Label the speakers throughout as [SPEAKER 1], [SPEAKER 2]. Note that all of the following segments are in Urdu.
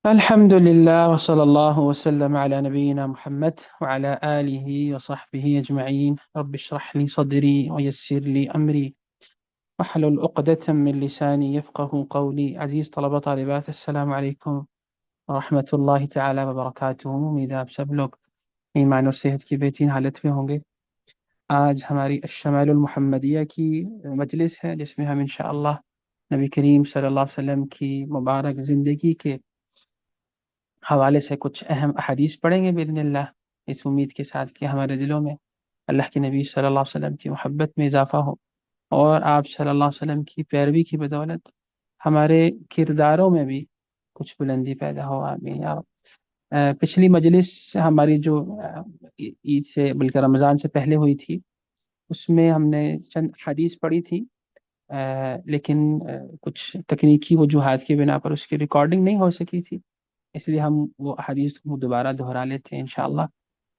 [SPEAKER 1] الحمد لله وصلى الله وسلم على نبينا محمد وعلى آله وصحبه أجمعين. رب اشرح لي صدري ويسر لي أمري واحلل عقدة من لساني يفقه قولي. عزیز طلبہ طالبات، السلام علیکم ورحمۃ اللہ تعالی وبرکاتہ. امید ہے آپ سب لوگ ایمان اور صحت کی بہترین حالت میں ہوں گے. آج ہماری الشمائل المحمدیہ کی مجلس ہے، جس میں ہم انشاءاللہ نبی کریم صلی اللہ علیہ وسلم کی مبارک زندگی کے حوالے سے کچھ اہم احادیث پڑھیں گے باذن اللہ، اس امید کے ساتھ کہ ہمارے دلوں میں اللہ کے نبی صلی اللہ علیہ وسلم کی محبت میں اضافہ ہو، اور آپ صلی اللہ علیہ وسلم کی پیروی کی بدولت ہمارے کرداروں میں بھی کچھ بلندی پیدا ہو. آمین یا رب. پچھلی مجلس ہماری جو عید سے بلکہ رمضان سے پہلے ہوئی تھی، اس میں ہم نے چند حدیث پڑھی تھی، لیکن کچھ تکنیکی وجوہات کی بنا پر اس کی ریکارڈنگ نہیں ہو سکی تھی. اس لیے ہم وہ حدیث کو دوبارہ دہرا لیتے ہیں انشاءاللہ،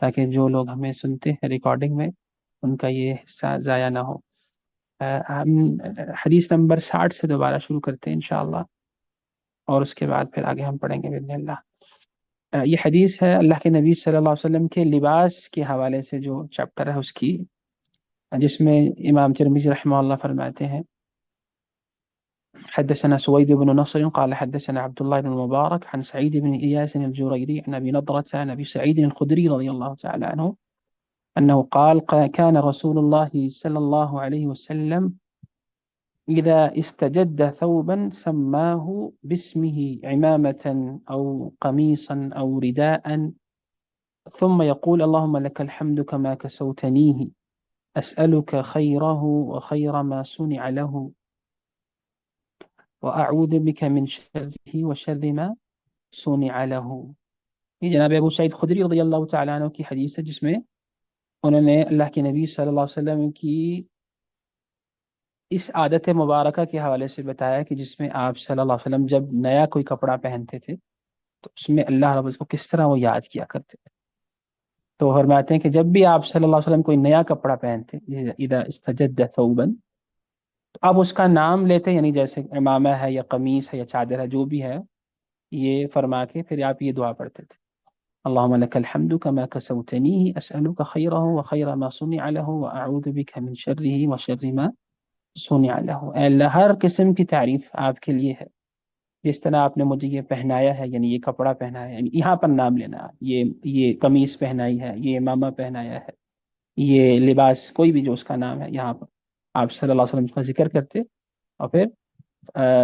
[SPEAKER 1] تاکہ جو لوگ ہمیں سنتے ہیں ریکارڈنگ میں ان کا یہ حصہ ضائع نہ ہو. ہم حدیث نمبر 60 سے دوبارہ شروع کرتے ہیں انشاءاللہ، اور اس کے بعد پھر آگے ہم پڑھیں گے باذن اللہ. یہ حدیث ہے اللہ کے نبی صلی اللہ علیہ وسلم کے لباس کے حوالے سے جو چیپٹر ہے اس کی، جس میں امام ترمذی رحمہ اللہ فرماتے ہیں: حدثنا سويد بن نصر قال حدثنا عبد الله بن المبارك عن سعيد بن إياس الجريري عن أبي نضرة عن أبي سعيد الخدري رضي الله تعالى عنه أنه قال كان رسول الله صلى الله عليه وسلم إذا استجد ثوبا سماه باسمه عمامة أو قميصا أو رداء ثم يقول اللهم لك الحمد كما كسوتنيه أسألك خيره وخير ما صنع له وأعوذ بك من شره وشر ما صنع له. یہ جناب ابو سعید خدری رضی اللہ تعالیٰ عنہ کی حدیث ہے، جس میں انہوں نے اللہ کے نبی صلی اللہ علیہ وسلم کی اس عادت مبارکہ کے حوالے سے بتایا کہ جس میں آپ صلی اللہ علیہ وسلم جب نیا کوئی کپڑا پہنتے تھے تو اس میں اللہ رب کو کس طرح وہ یاد کیا کرتے تھے. تو فرماتے ہیں کہ جب بھی آپ صلی اللہ علیہ وسلم کوئی نیا کپڑا پہنتے، اذا استجد ثوبا، تو آپ اس کا نام لیتے، یعنی جیسے امامہ ہے یا قمیص ہے یا چادر ہے، جو بھی ہے، یہ فرما کے پھر آپ یہ دعا پڑھتے تھے: اللهم لك الحمد كما كسوتنيه أسألك خيره وخير ما صنع له وأعوذ بك من شره وشر ما صنع له. اے اللہ، ہر قسم کی تعریف آپ کے لیے ہے. جس طرح آپ نے مجھے یہ پہنایا ہے، یعنی یہ کپڑا پہنایا ہے، یعنی یہاں پر نام لینا، یہ قمیص پہنائی ہے، یہ امامہ پہنایا ہے، یہ لباس کوئی بھی جو اس کا نام ہے، یہاں پر آپ صلی اللہ علیہ وسلم کا ذکر کرتے، اور پھر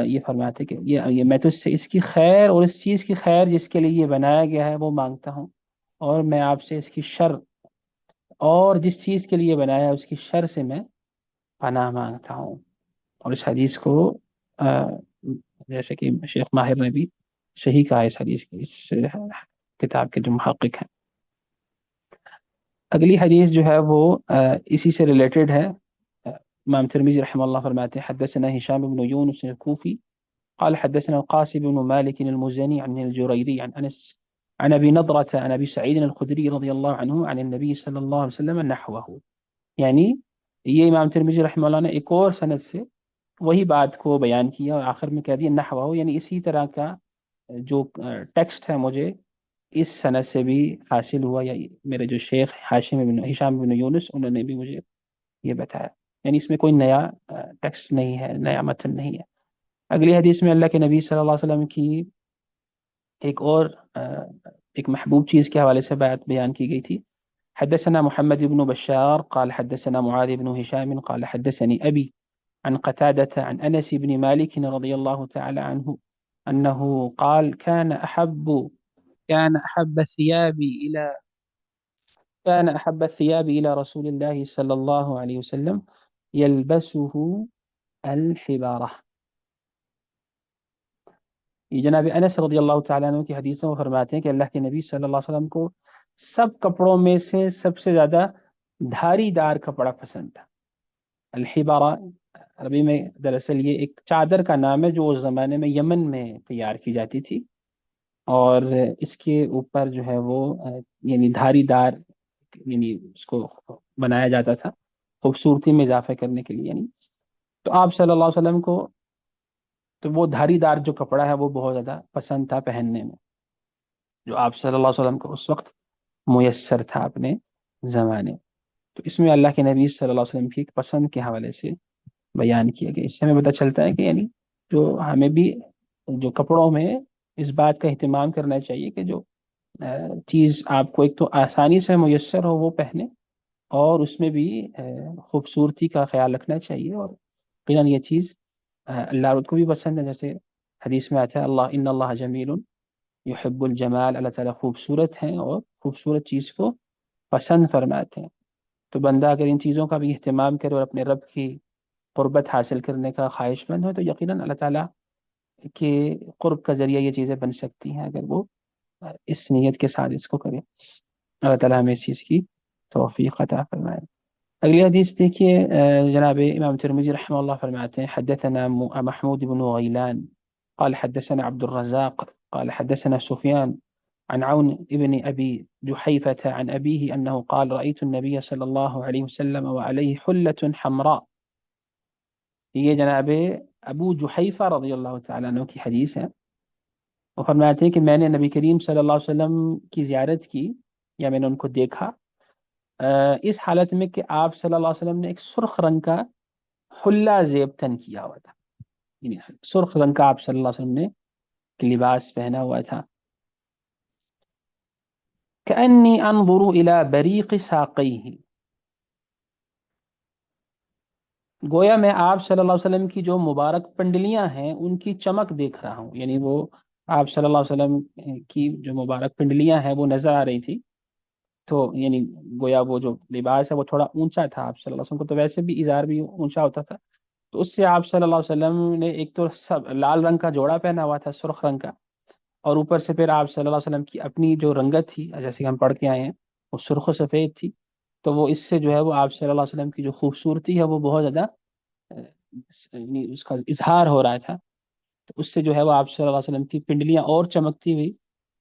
[SPEAKER 1] یہ فرماتے کہ یہ میں تو اس کی خیر اور اس چیز کی خیر جس کے لیے یہ بنایا گیا ہے وہ مانگتا ہوں، اور میں آپ سے اس کی شر اور جس چیز کے لیے بنایا ہے اس کی شر سے میں پناہ مانگتا ہوں. اور اس حدیث کو جیسے کہ شیخ ماہر نے بھی صحیح کہا اس حدیث کی، اس کتاب کے جو محقق ہیں. اگلی حدیث جو ہے وہ اسی سے ریلیٹڈ ہے. امام ترمذی رحمہ اللہ فرماتے ہیں: حدثنا هشام بن يونس الكوفي قال حدثنا القاسم بن مالك المزني عن الجريري عن أنس عن أبي نضرة عن أبي سعيد الخدري رضي الله عنه عن النبي صلى الله عليه وسلم نحوه. یعنی یہ امام ترمذی رحمہ اللہ نے ایک اور سند سے وہی بات کو بیان کیا اور آخر میں کہہ دیا نحوہ، یعنی اسی طرح کا جو ٹیکسٹ ہے مجھے اس سند سے بھی حاصل ہوا، یا میرے جو شیخ ہشام بن یونس انہوں نے بھی مجھے یہ بتایا. یعنی اس میں کوئی نیا ٹیکسٹ نہیں ہے، نیا متن نہیں ہے. اگلی حدیث میں اللہ کے نبی صلی اللہ علیہ وسلم کی ایک اور ایک محبوب چیز کے حوالے سے بات بیان کی گئی تھی. حدثنا محمد بن بشار قال حدثنا معاذ بن هشام قال حدثني أبي عن قتادة عن أنس بن مالك رضي الله تعالى عنه أنه قال كان أحب الثياب إلى رسول الله صلى الله عليه وسلم يلبسه الحبارة. یہ جناب انس رضی اللہ تعالیٰ عنہ کی حدیث میں وہ فرماتے ہیں کہ اللہ کے نبی صلی اللہ علیہ وسلم کو سب کپڑوں میں سے سب سے زیادہ دھاری دار کپڑا پسند تھا. الحبارہ عربی میں دراصل یہ ایک چادر کا نام ہے جو اس زمانے میں یمن میں تیار کی جاتی تھی، اور اس کے اوپر جو ہے وہ یعنی دھاری دار، یعنی اس کو بنایا جاتا تھا خوبصورتی میں اضافہ کرنے کے لیے. یعنی تو آپ صلی اللہ علیہ وسلم کو تو وہ دھاری دار جو کپڑا ہے وہ بہت زیادہ پسند تھا پہننے میں. جو آپ صلی اللہ علیہ وسلم کو اس وقت میسر تھا اپنے زمانے. تو اس میں اللہ کے نبی صلی اللہ علیہ وسلم کی ایک پسند کے حوالے سے بیان کیا گیا. اس سے ہمیں پتہ چلتا ہے کہ یعنی جو ہمیں بھی جو کپڑوں میں اس بات کا اہتمام کرنا چاہیے کہ جو چیز آپ کو ایک تو آسانی سے میسر ہو وہ پہنے، اور اس میں بھی خوبصورتی کا خیال رکھنا چاہیے. اور یقیناً یہ چیز اللہ کو بھی پسند ہے، جیسے حدیث میں آتا ہے اللہ ان اللہ جمیل یحب الجمال، اللہ تعالیٰ خوبصورت ہیں اور خوبصورت چیز کو پسند فرماتے ہیں. تو بندہ اگر ان چیزوں کا بھی اہتمام کرے اور اپنے رب کی قربت حاصل کرنے کا خواہش مند ہو، تو یقیناً اللہ تعالیٰ کے قرب کا ذریعہ یہ چیزیں بن سکتی ہیں اگر وہ اس نیت کے ساتھ اس کو کرے. اللہ تعالیٰ ہمیں اس چیز کی توفیق عطا فرمائے. اگلی حدیث دیکھیے، جناب امام ترمذی رحمہ اللہ فرماتے ہیں حدثنا محمود بن غیلان قال حدثنا عبد الرزاق قال حدثنا سفيان عن عون ابن أبي جحيفة عن أبيه أنه قال رأيت النبي صلى الله عليه وسلم وعليه حلة حمراء. یہ جناب ابو جحیفہ رضی اللہ تعالیٰ عنہ کی حدیث ہے. وہ فرماتے ہیں کہ میں نے نبی کریم صلی اللہ علیہ وسلم کی زیارت کی، یا میں نے ان کو دیکھا اس حالت میں کہ آپ صلی اللہ علیہ وسلم نے ایک سرخ رنگ کا حلہ زیب تن کیا ہوا تھا. یعنی سرخ رنگ کا آپ صلی اللہ علیہ وسلم نے لباس پہنا ہوا تھا. کأنی انظر الی بریق ساقیہ، گویا میں آپ صلی اللہ علیہ وسلم کی جو مبارک پنڈلیاں ہیں ان کی چمک دیکھ رہا ہوں. یعنی وہ آپ صلی اللہ علیہ وسلم کی جو مبارک پنڈلیاں ہیں وہ نظر آ رہی تھی. تو یعنی گویا وہ جو لباس ہے وہ تھوڑا اونچا تھا. آپ صلی اللہ علیہ وسلم کو تو ویسے بھی ازار بھی اونچا ہوتا تھا، تو اس سے آپ صلی اللہ علیہ وسلم نے ایک تو سب لال رنگ کا جوڑا پہنا ہوا تھا، سرخ رنگ کا، اور اوپر سے پھر آپ صلی اللہ علیہ وسلم کی اپنی جو رنگت تھی جیسے کہ ہم پڑھ کے آئے ہیں وہ سرخ و سفید تھی. تو وہ اس سے جو ہے وہ آپ صلی اللہ علیہ وسلم کی جو خوبصورتی ہے وہ بہت زیادہ یعنی اس کا اظہار ہو رہا تھا. تو اس سے جو ہے وہ آپ صلی اللہ علیہ وسلم کی پنڈلیاں اور چمکتی ہوئی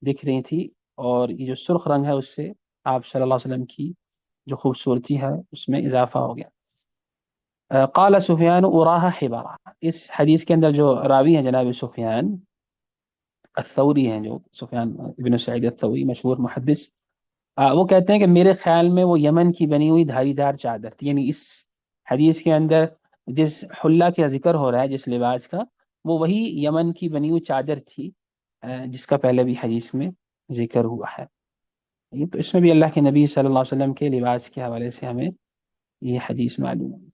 [SPEAKER 1] دکھ رہی تھی، اور یہ جو سرخ رنگ ہے اس سے آپ صلی اللہ علیہ وسلم کی جو خوبصورتی ہے اس میں اضافہ ہو گیا. قال سفیان اراها حبارا، اس حدیث کے اندر جو راوی ہیں جناب سفیان الثوری ہیں، جو سفیان ابن سعید الثوری مشہور محدث، وہ کہتے ہیں کہ میرے خیال میں وہ یمن کی بنی ہوئی دھاری دار چادر تھی. یعنی اس حدیث کے اندر جس حلہ کا ذکر ہو رہا ہے، جس لباس کا، وہ وہی یمن کی بنی ہوئی چادر تھی جس کا پہلے بھی حدیث میں ذکر ہوا ہے. یہ تو اس میں بھی اللہ کے نبی صلی اللہ علیہ وسلم کے لباس کے حوالے سے ہمیں یہ حدیث معلوم ہے.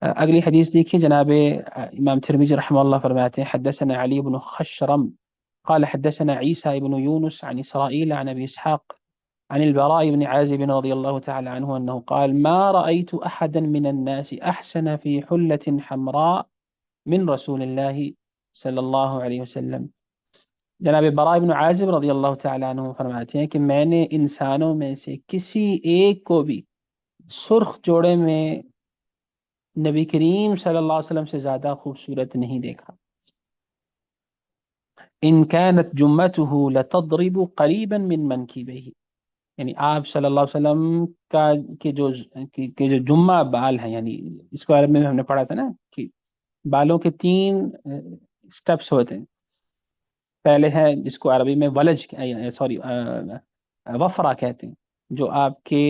[SPEAKER 1] اگلی حدیث دیکھیے، جناب امام ترمذی رحمہ اللہ فرماتے ہیں حدثنا علی بن خشرم قال حدثنا عيسى بن يونس عن إسرائيل عن أبي إسحاق عن البراء بن عازب رضي الله تعالى عنه أنه قال ما رأيت أحدا من الناس أحسن في حلة حمراء من رسول الله صلی اللہ علیہ وسلم. جناب براء بن عازب رضی اللہ تعالیٰ عنہ فرماتے ہیں کہ میں نے انسانوں میں سے کسی ایک کو بھی سرخ جوڑے میں نبی کریم صلی اللہ علیہ وسلم سے زیادہ خوبصورت نہیں دیکھا. ان كانت جمته لتضرب قریبا من منکبیہ، یعنی آپ صلی اللہ علیہ وسلم کا کہ جو جمہ بال ہیں، یعنی اس کو عرب میں ہم نے پڑھا تھا نا کہ بالوں کے 3 سٹیپس ہوتے ہیں. پہلے ہے جس کو عربی میں ولج سوری وفرہ کہتے ہیں، جو آپ کے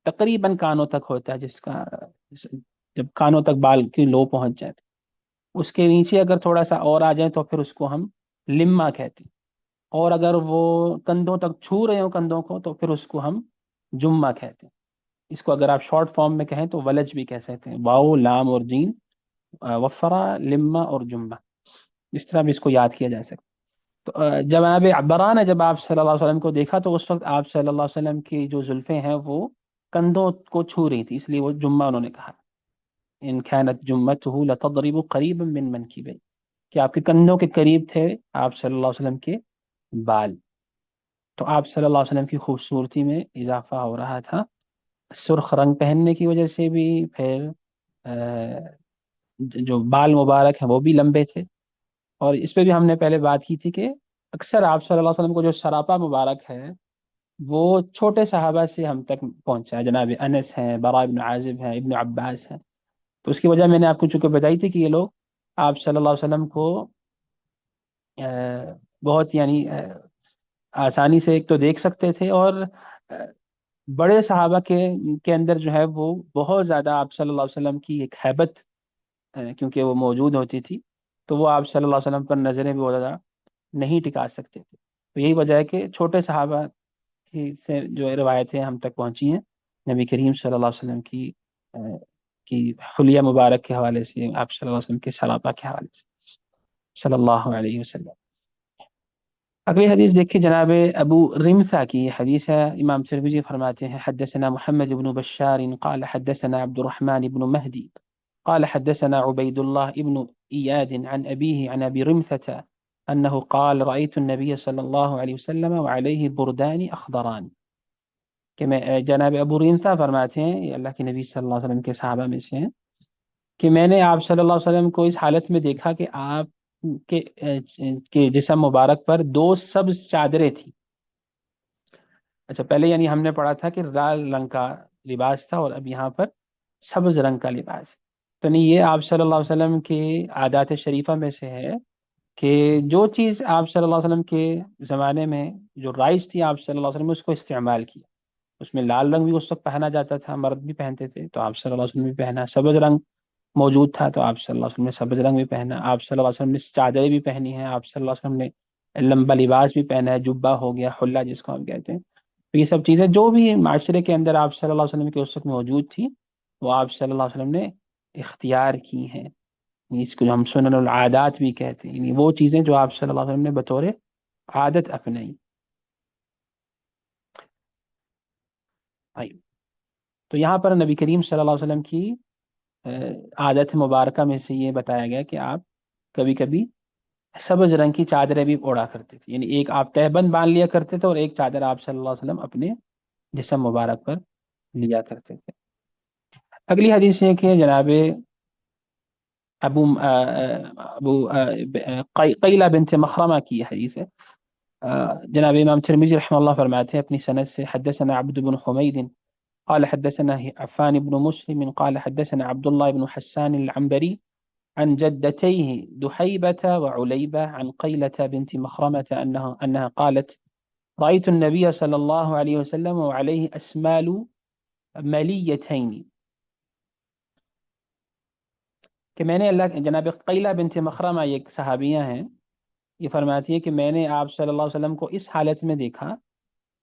[SPEAKER 1] تقریباً کانوں تک ہوتا ہے، جس کا جب کانوں تک بال کی لو پہنچ جاتے. اس کے نیچے اگر تھوڑا سا اور آ جائیں تو پھر اس کو ہم لما کہتے ہیں، اور اگر وہ کندھوں تک چھو رہے ہوں کندھوں کو تو پھر اس کو ہم جمہ کہتے ہیں. اس کو اگر آپ شارٹ فارم میں کہیں تو ولج بھی کہہ سکتے ہیں، واو لام اور جین، وفرہ لما اور جمہ، اس طرح بھی اس کو یاد کیا جا سکتا. تو جناب عبران نے جب آپ صلی اللہ علیہ وسلم کو دیکھا تو اس وقت آپ صلی اللہ علیہ وسلم کی جو زلفیں ہیں وہ کندھوں کو چھو رہی تھی، اس لیے وہ جمہ انہوں نے کہا. ان كانت جمته لتضرب قریبا من منکبیہ، کہ آپ کے کندھوں کے قریب تھے آپ صلی اللہ علیہ وسلم کے بال. تو آپ صلی اللہ علیہ وسلم کی خوبصورتی میں اضافہ ہو رہا تھا، سرخ رنگ پہننے کی وجہ سے بھی، پھر جو بال مبارک ہیں وہ بھی لمبے تھے. اور اس پہ بھی ہم نے پہلے بات کی تھی کہ اکثر آپ صلی اللہ علیہ وسلم کو جو سراپا مبارک ہے وہ چھوٹے صحابہ سے ہم تک پہنچا ہے. جناب انس ہیں، براء بن عازب ہیں، ابن عباس ہیں. تو اس کی وجہ میں نے آپ کو چونکہ بتائی تھی کہ یہ لوگ آپ صلی اللہ علیہ وسلم کو بہت یعنی آسانی سے ایک تو دیکھ سکتے تھے، اور بڑے صحابہ کے اندر جو ہے وہ بہت زیادہ آپ صلی اللہ علیہ وسلم کی ایک ہیبت کیونکہ وہ موجود ہوتی تھی، تو وہ آپ صلی اللہ علیہ وسلم پر نظریں بھی بہت زیادہ نہیں ٹکا سکتے تھے. تو یہی وجہ ہے کہ چھوٹے صحابہ سے جو روایتیں ہم تک پہنچی ہیں نبی کریم صلی اللہ علیہ وسلم کی حلیہ مبارک کے حوالے سے، آپ صلی اللہ علیہ وسلم کے صلابہ کے حوالے سے صلی اللہ علیہ وسلم. اگلی حدیث دیکھیے جناب ابو رمثا کی یہ حدیث ہے. امام ترمذی فرماتے ہیں حدثنا محمد بن بشار قال حدثنا عبد الرحمن بن مهدي قال حدثنا عبيد الله بن إياد عن أبيه عن أبي رمثة أنه قال رأيت النبي صلى الله عليه وسلم وعليه بردان أخضران. کہ میں جناب ابو رمثا فرماتے ہیں، یہ اللہ کے نبی صلی اللہ علیہ وسلم کے صحابہ میں سے ہیں، کہ میں نے آپ صلی اللہ علیہ وسلم کو اس حالت میں دیکھا کہ آپ کے جسم مبارک پر دو سبز چادریں تھیں. اچھا، پہلے یعنی ہم نے پڑھا تھا کہ لال رنگ کا لباس تھا، اور اب یہاں پر سبز رنگ کا لباس. تو نہیں، یہ آپ صلی اللہ علیہ وسلم کے عادات شریفہ میں سے ہے کہ جو چیز آپ صلی اللہ علیہ وسلم کے زمانے میں جو رائج تھی آپ صلی اللہ علیہ وسلم نے اس کو استعمال کیا. اس میں لال رنگ بھی اس وقت پہنا جاتا تھا، مرد بھی پہنتے تھے، تو آپ صلی اللہ علیہ وسلم بھی پہنا. سبز رنگ موجود تھا تو آپ صلی اللہ علیہ وسلم نے سبز رنگ بھی پہنا. آپ صلی اللہ علیہ وسلم نے چادریں بھی پہنی ہیں. آپ صلی اللہ علیہ وسلم نے لمبا لباس بھی پہنا ہے، جبہ ہو گیا، حلہ جس کو ہم کہتے ہیں. تو یہ سب چیزیں جو بھی معاشرے کے اندر آپ صلی اللہ علیہ وسلم کے اس وقت موجود تھی، وہ آپ صلی اللہ علیہ وسلم نے اختیار کی ہیں. اس کو جو ہم سنن العادات بھی کہتے ہیں، یعنی وہ چیزیں جو آپ صلی اللہ علیہ وسلم نے بطور عادت اپنائی. تو یہاں پر نبی کریم صلی اللہ علیہ وسلم کی عادت مبارکہ میں سے یہ بتایا گیا کہ آپ کبھی کبھی سبز رنگ کی چادریں بھی اوڑا کرتے تھے، یعنی ایک آپ تہبند باندھ لیا کرتے تھے اور ایک چادر آپ صلی اللہ علیہ وسلم اپنے جسم مبارک پر لیا کرتے تھے. اگلی حدیث یہ کہ جناب ابو ابو قیلہ بنت مخرمہ کی حدیث ہے. جناب امام ترمذی رحمہ اللہ فرماتے ہیں اپنی سند سے حدثنا عبد بن حمید قال حدثنا عفان بن مسلم قال حدثنا عبد الله بن حسان العنبري عن جدتيه دحيبة وعليبة عن قيلة بنت مخرمة أنها قالت رأيت النبي صلى الله عليه وسلم وعليه أسمال مليتين. کہ میں نے اللہ جناب قیلہ بنت مخرمہ ایک صحابیہ ہیں، یہ فرماتی ہے کہ میں نے آپ صلی اللہ علیہ وسلم کو اس حالت میں دیکھا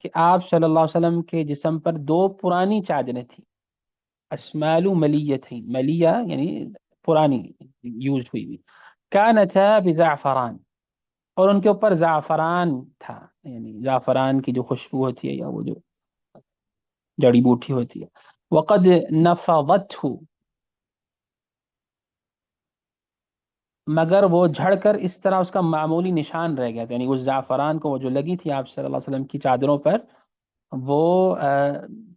[SPEAKER 1] کہ آپ صلی اللہ علیہ وسلم کے جسم پر دو پرانی چادریں تھیں. اسمال ملیتین، ملیہ یعنی پرانی، یوز ہوئی ہوئی. کانتا بزعفران، اور ان کے اوپر زعفران تھا، یعنی زعفران کی جو خوشبو ہوتی ہے یا وہ جو جڑی بوٹی ہوتی ہے. وقد نفضته، مگر وہ جھڑ کر اس طرح اس کا معمولی نشان رہ گیا تھا، یعنی اس زعفران کو وہ جو لگی تھی آپ صلی اللہ علیہ وسلم کی چادروں پر، وہ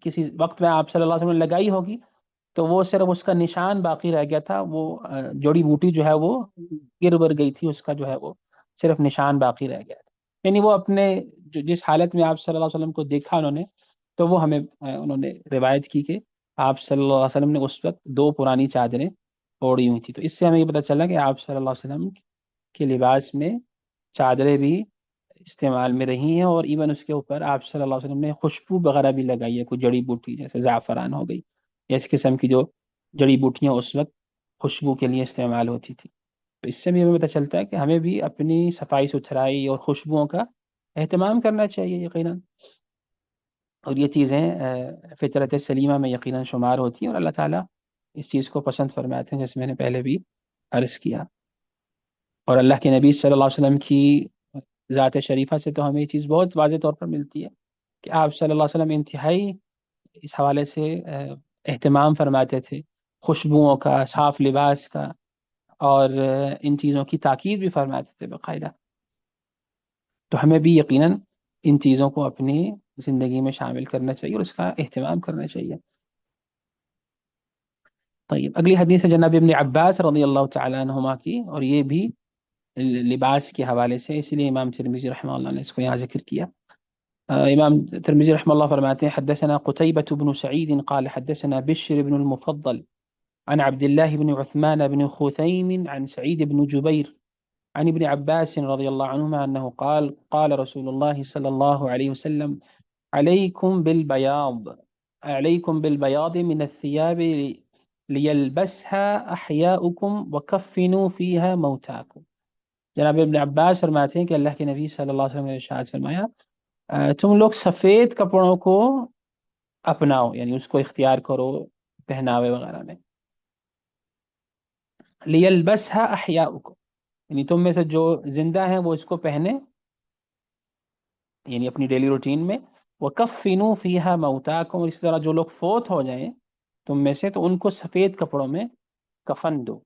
[SPEAKER 1] کسی وقت میں آپ صلی اللہ علیہ وسلم نے لگائی ہوگی تو وہ صرف اس کا نشان باقی رہ گیا تھا. وہ جڑی بوٹی جو ہے وہ گر ور گئی تھی، اس کا جو ہے وہ صرف نشان باقی رہ گیا تھا. یعنی وہ اپنے جس حالت میں آپ صلی اللہ علیہ وسلم کو دیکھا انہوں نے، تو وہ ہمیں انہوں نے روایت کی کہ آپ صلی اللہ علیہ وسلم نے اس وقت دو پرانی چادریں اوڑی ہوئی تھی. تو اس سے ہمیں یہ پتہ چلا کہ آپ صلی اللہ علیہ وسلم کے لباس میں چادریں بھی استعمال میں رہی ہیں، اور ایون اس کے اوپر آپ صلی اللہ علیہ وسلم نے خوشبو وغیرہ بھی لگائی ہے، کوئی جڑی بوٹی جیسے زعفران ہو گئی یا اس قسم کی جو جڑی بوٹیاں اس وقت خوشبو کے لیے استعمال ہوتی تھی. تو اس سے بھی ہمیں پتہ چلتا ہے کہ ہمیں بھی اپنی صفائی ستھرائی اور خوشبوؤں کا اہتمام کرنا چاہیے یقیناً، اور یہ چیزیں فطرت سلیمہ میں یقیناً شمار ہوتی ہیں، اور اللہ تعالیٰ اس چیز کو پسند فرماتے ہیں جیسے میں نے پہلے بھی عرض کیا. اور اللہ کے نبی صلی اللہ علیہ وسلم کی ذات شریفہ سے تو ہمیں یہ چیز بہت واضح طور پر ملتی ہے کہ آپ صلی اللہ علیہ وسلم انتہائی اس حوالے سے اہتمام فرماتے تھے خوشبوؤں کا، صاف لباس کا، اور ان چیزوں کی تاکید بھی فرماتے تھے باقاعدہ. تو ہمیں بھی یقیناً ان چیزوں کو اپنی زندگی میں شامل کرنا چاہیے اور اس کا اہتمام کرنا چاہیے. طيب اگلی حدیث ہے جناب ابن عباس رضی اللہ تعالیٰ عنہما کی، اور یہ بھی لباس کے حوالے سے، اس لیے امام ترمذی رحمہ اللہ نے اس کو یہاں ذکر کیا. امام ترمذی رحمہ اللہ فرماتے ہیں حدثنا قتيبة بن سعيد قال حدثنا بشر بن المفضل عن عبد الله بن عثمان بن خثيم عن سعيد بن جبير عن ابن عباس رضي الله عنهما أنه قال قال رسول الله صلى الله عليه وسلم عليكم بالبياض عليكم بالبياض من الثياب ليلبسها أحياؤكم وكفنوا فيها موتاكم. جناب ابن عباس فرماتے ہیں کہ اللہ کے نبی صلی اللہ علیہ وسلم نے ارشاد فرمایا تم لوگ سفید کپڑوں کو اپناؤ، یعنی اس کو اختیار کرو پہناوے وغیرہ میں. لیلبسها احیاؤکم، یعنی تم میں سے جو زندہ ہیں وہ اس کو پہنے، یعنی اپنی ڈیلی روٹین میں. وَكَفِّنُوا فِيهَا مَوْتَاكُمْ، اور اسی طرح جو لوگ فوت ہو جائیں تم میں سے تو ان کو سفید کپڑوں میں کفن دو.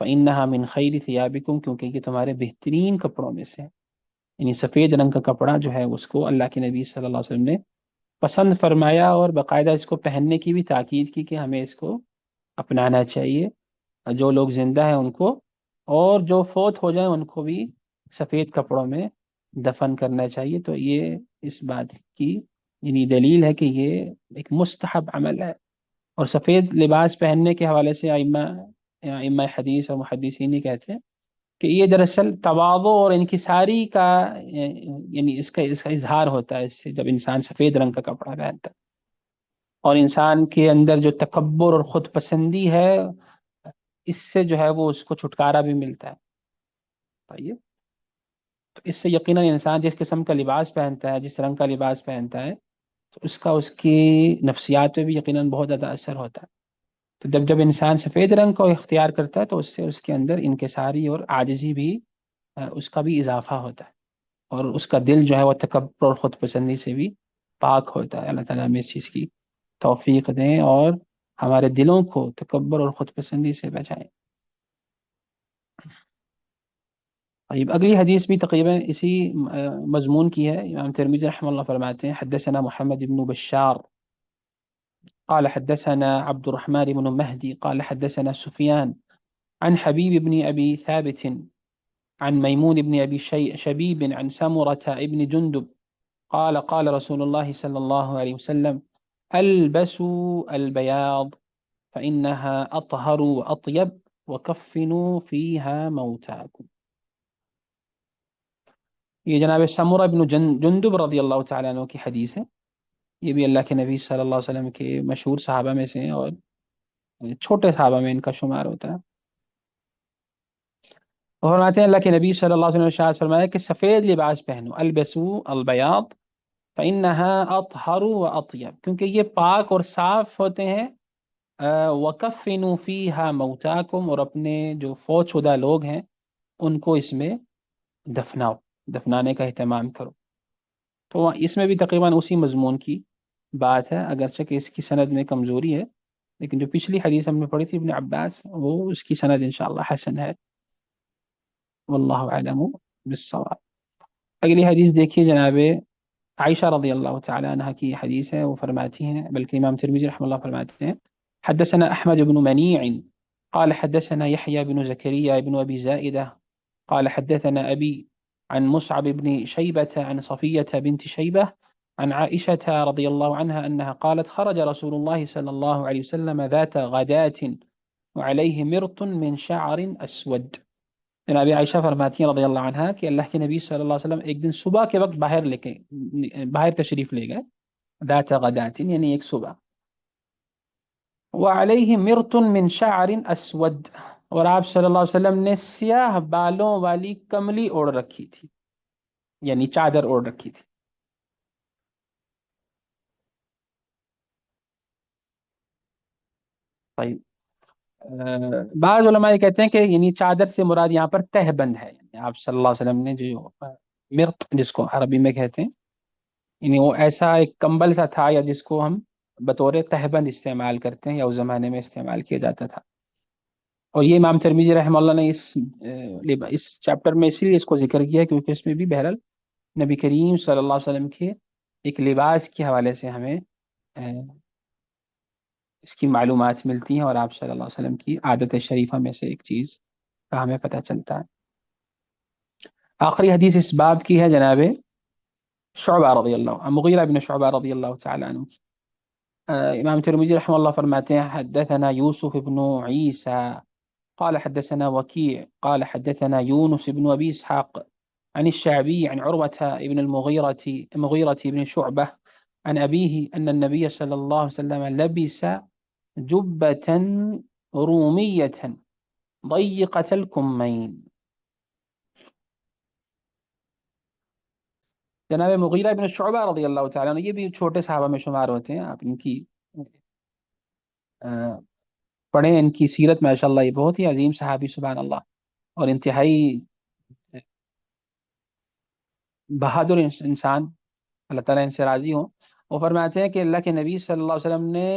[SPEAKER 1] فَإِنَّهَا مِنْ خَيْرِ ثِيَابِكُمْ، کیونکہ یہ تمہارے بہترین کپڑوں میں سے ہے. یعنی سفید رنگ کا کپڑا جو ہے اس کو اللہ کے نبی صلی اللہ علیہ وسلم نے پسند فرمایا اور باقاعدہ اس کو پہننے کی بھی تاکید کی کہ ہمیں اس کو اپنانا چاہیے، جو لوگ زندہ ہیں ان کو، اور جو فوت ہو جائیں ان کو بھی سفید کپڑوں میں دفن کرنا چاہیے. تو یہ اس بات کی یعنی دلیل ہے کہ یہ ایک مستحب عمل ہے. اور سفید لباس پہننے کے حوالے سے ائمہ حدیث اور محدثین یہ کہتے ہیں کہ یہ دراصل تواضع اور انکساری کا یعنی اس کا اظہار ہوتا ہے، اس سے جب انسان سفید رنگ کا کپڑا پہنتا ہے، اور انسان کے اندر جو تکبر اور خود پسندی ہے اس سے جو ہے وہ اس کو چھٹکارا بھی ملتا ہے. طيب، تو اس سے یقیناً انسان جس قسم کا لباس پہنتا ہے، جس رنگ کا لباس پہنتا ہے، تو اس کی نفسیات پہ بھی یقیناً بہت زیادہ اثر ہوتا ہے. تو جب انسان سفید رنگ کو اختیار کرتا ہے تو اس سے اس کے اندر انکساری اور عاجزی بھی اس کا بھی اضافہ ہوتا ہے، اور اس کا دل جو ہے وہ تکبر اور خود پسندی سے بھی پاک ہوتا ہے. اللہ تعالیٰ ہمیں اس چیز کی توفیق دیں اور ہمارے دلوں کو تکبر اور خود پسندی سے بچائیں. طيب، اگلی حدیث بھی تقریباً اسی مضمون کی ہے. امام ترمذی رحمہ اللہ فرماتے ہیں حدثنا محمد بن بشار قال حدثنا عبد الرحمن بن مهدي قال حدثنا سفيان عن حبيب بن أبي ثابت عن ميمون بن أبي شبيب عن سمرة بن جندب قال قال رسول الله صلى الله عليه وسلم ألبسوا البياض فإنها أطهر وأطيب وكفنوا فيها موتاكم. یہ جناب سمرہ بن جندب رضی اللہ تعالیٰ عنہ کی حدیث ہے. یہ بھی اللہ کے نبی صلی اللہ علیہ وسلم کے مشہور صحابہ میں سے ہیں اور چھوٹے صحابہ میں ان کا شمار ہوتا ہے. اور فرماتے ہیں اللہ کے نبی صلی اللہ علیہ وسلم نے ارشاد فرمایا کہ سفید لباس پہنو، البسو البیاض فإنها أطهر وأطيب، کیونکہ یہ پاک اور صاف ہوتے ہیں. وَكَفِّنُوا فِيهَا مَوْتَاكُمْ، اور اپنے جو فوت شدہ لوگ ہیں ان کو اس میں دفنانے کا اہتمام کرو. تو اس میں بھی تقریباً اسی مضمون کی بات ہے، اگرچہ کہ اس کی سند میں کمزوری ہے، لیکن جو پچھلی حدیث ہم نے پڑھی تھی ابن عباس، وہ اس کی سند انشاءاللہ حسن ہے. واللہ اعلم بالصواب. اگلی حدیث دیکھیے، جناب عائشہ رضی اللہ تعالی عنہ کی حدیث ہے. وہ فرماتی ہیں، بلکہ امام ترمذی رحمہ اللہ فرماتے ہیں حدثنا احمد بن منیع قال حدثنا يحيى بن زكريا بن ابي زائدة قال حدثنا ابي عن مصعب بن شيبة عن صفية بنت شيبة عن عائشة رضي الله عنها أنها قالت خرج رسول الله صلى الله عليه وسلم ذات غداة وعليه مرط من شعر أسود. جناب عائشہ فرماتی ہیں رضی اللہ عنہ کہ اللہ کے نبی صلی اللہ علیہ وسلم ایک دن صبح کے وقت باہر تشریف لے گئے. ذات غداة یعنی ایک صبح. وعلیہ مرط من شعر اسود، اور آپ صلی اللہ علیہ وسلم نے سیاہ بالوں والی کملی اوڑھ رکھی تھی، یعنی چادر اوڑھ رکھی تھی. طيب، بعض علماء یہ کہتے ہیں کہ یعنی چادر سے مراد یہاں پر تہ بند ہے. یعنی آپ صلی اللہ علیہ وسلم نے جو مرط جس کو عربی میں کہتے ہیں، یعنی وہ ایسا ایک کمبل سا تھا یا جس کو ہم بطور تہ بند استعمال کرتے ہیں یا اس زمانے میں استعمال کیا جاتا تھا. اور یہ امام ترمذی رحمہ اللہ نے اس چیپٹر میں اسی لیے اس کو ذکر کیا کیونکہ اس میں بھی بہرحال نبی کریم صلی اللہ علیہ وسلم کے ایک لباس کے حوالے سے ہمیں اس کی معلومات ملتی ہیں، اور آپ صلی اللہ علیہ وسلم کی عادت شریفہ میں سے ایک چیز کا ہمیں پتہ چلتا ہے. آخری حدیث اس باب کی ہے جناب شعبہ رضی اللہ مغیرہ بن شعبہ رضی اللہ تعالی عنہ. امام ترمذی رحمہ اللہ فرماتے ہیں حدثنا یوسف بن عیسیٰ قال حدثنا وكيع قال حدثنا يونس بن أبي إسحاق عن الشعبي عن عروة بن المغيرة بن شعبة عن أبيه أن النبي صلى الله عليه وسلم لبس جبة رومية ضيقة الكمين. جناب مغیرہ بن شعبہ رضی اللہ تعالیٰ عنہ، یہ بھی چھوٹے صحابہ میں شمار ہوتے ہیں، آپ ان کی پڑھیں ان کی سیرت، ماشاء اللہ یہ بہت ہی عظیم صحابی، سبحان اللہ، اور انتہائی بہادر انسان، اللہ تعالیٰ ان سے راضی ہوں۔ وہ فرماتے ہیں کہ اللہ کے نبی صلی اللہ علیہ وسلم نے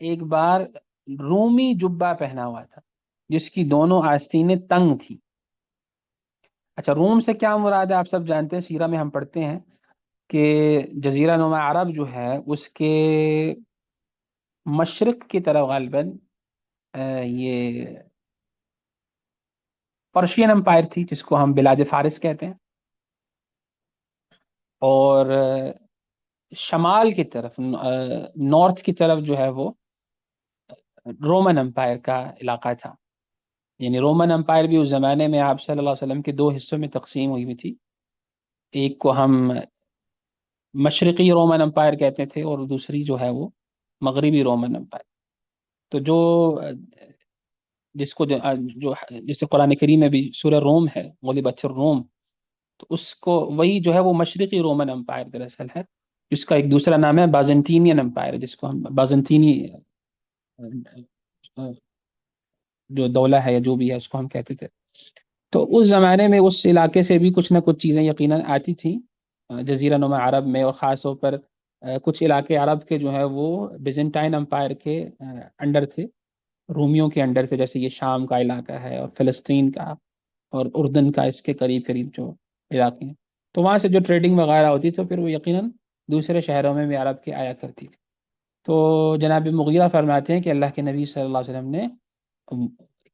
[SPEAKER 1] ایک بار رومی جبہ پہنا ہوا تھا جس کی دونوں آستینیں تنگ تھی۔ اچھا، روم سے کیا مراد ہے؟ آپ سب جانتے ہیں، سیرہ میں ہم پڑھتے ہیں کہ جزیرہ نما عرب جو ہے اس کے مشرق کی طرف غالباً یہ پرشین امپائر تھی جس کو ہم بلاد فارس کہتے ہیں، اور شمال کی طرف نارتھ کی طرف جو ہے وہ رومن امپائر کا علاقہ تھا۔ یعنی رومن امپائر بھی اس زمانے میں آپ صلی اللہ علیہ وسلم کے دو حصوں میں تقسیم ہوئی ہوئی تھی، ایک کو ہم مشرقی رومن امپائر کہتے تھے اور دوسری جو ہے وہ مغربی رومن امپائر۔ تو جو جس کو جو جسے قرآن کریم میں بھی سورہ روم ہے، غلبت الروم، تو اس کو وہی جو ہے وہ مشرقی رومن امپائر دراصل ہے، جس کا ایک دوسرا نام ہے بازنطینین امپائر، جس کو ہم بازنطینی جو دولہ ہے یا جو بھی ہے اس کو ہم کہتے تھے۔ تو اس زمانے میں اس علاقے سے بھی کچھ نہ کچھ چیزیں یقیناً آتی تھیں جزیرہ نما عرب میں، اور خاص طور پر کچھ علاقے عرب کے جو ہے وہ بیزنٹائن امپائر کے انڈر تھے، رومیوں کے انڈر تھے، جیسے یہ شام کا علاقہ ہے اور فلسطین کا اور اردن کا اس کے قریب قریب جو علاقے ہیں، تو وہاں سے جو ٹریڈنگ وغیرہ ہوتی تو پھر وہ یقیناً دوسرے شہروں میں بھی عرب کے آیا کرتی تھی۔ تو جناب مغیرہ فرماتے ہیں کہ اللہ کے نبی صلی اللہ علیہ وسلم نے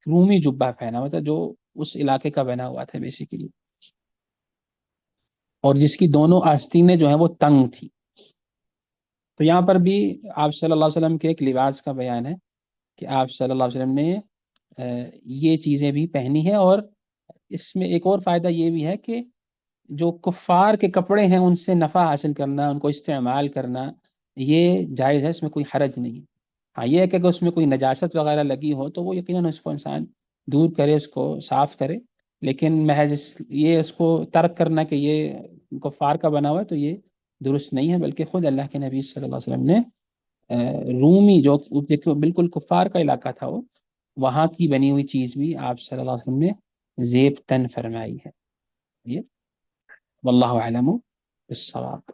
[SPEAKER 1] رومی جبہ پہنا ہوا تھا جو اس علاقے کا بنا ہوا تھا بیسیکلی، اور جس کی دونوں آستینیں جو ہیں وہ تنگ تھی۔ تو یہاں پر بھی آپ صلی اللہ علیہ وسلم کے ایک لباس کا بیان ہے کہ آپ صلی اللہ علیہ وسلم نے یہ چیزیں بھی پہنی ہیں، اور اس میں ایک اور فائدہ یہ بھی ہے کہ جو کفار کے کپڑے ہیں ان سے نفع حاصل کرنا، ان کو استعمال کرنا، یہ جائز ہے، اس میں کوئی حرج نہیں۔ ہاں یہ ہے کہ اگر اس میں کوئی نجاست وغیرہ لگی ہو تو وہ یقیناً اس کو انسان دور کرے، اس کو صاف کرے، لیکن محض یہ اس کو ترک کرنا کہ یہ کفار کا بنا ہوا ہے تو یہ درست نہیں ہے، بلکہ خود اللہ کے نبی صلی اللہ علیہ وسلم نے رومی جو دیکھو بالکل کفار کا علاقہ تھا، وہ وہاں کی بنی ہوئی چیز بھی آپ صلی اللہ علیہ وسلم نے زیب تن فرمائی ہے یہ، واللہ اعلم بالصواب۔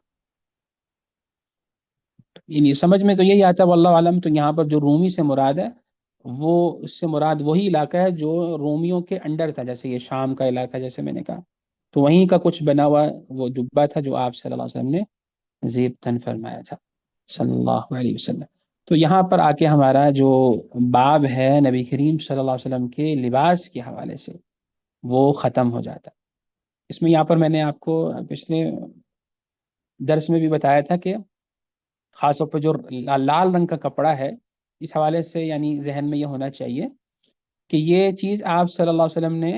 [SPEAKER 1] یعنی سمجھ میں تو یہی آتا ہے واللہ عالم، تو یہاں پر جو رومی سے مراد ہے وہ اس سے مراد وہی علاقہ ہے جو رومیوں کے انڈر تھا، جیسے یہ شام کا علاقہ جیسے میں نے کہا، تو وہیں کا کچھ بنا ہوا وہ جبہ تھا جو آپ صلی اللہ علیہ وسلم نے زیب تن فرمایا تھا صلی اللہ علیہ وسلم۔ تو یہاں پر آ کے ہمارا جو باب ہے نبی کریم صلی اللہ علیہ وسلم کے لباس کے حوالے سے وہ ختم ہو جاتا ہے۔ اس میں یہاں پر میں نے آپ کو پچھلے درس میں بھی بتایا تھا کہ خاص طور پہ جو لال رنگ کا کپڑا ہے، اس حوالے سے یعنی ذہن میں یہ ہونا چاہیے کہ یہ چیز آپ صلی اللہ علیہ وسلم نے